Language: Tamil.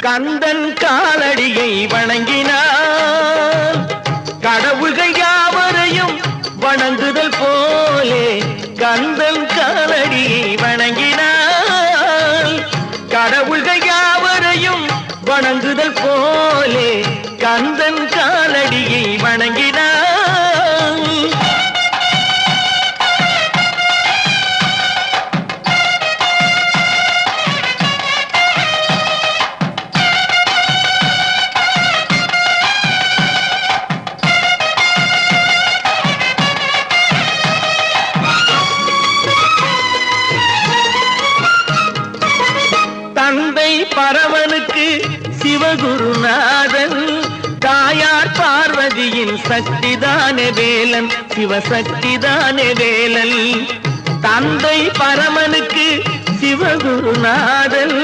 கந்தன் காலடியை வணங்கினார் கடவுள்கள் யாவரையும் வணங்குதல் போலே கந்தன் காலடியை வணங்கினார் கடவுள்கள் யாவரையும் வணங்குதல் போலே கந்தன் காலடியை வணங்கினார் தந்தை பரமனுக்கு சிவகுருநாதன் தாயார் பார்வதியின் சக்திதானே வேலன் சிவசக்திதானே வேலன் தந்தை பரமனுக்கு சிவகுருநாதன்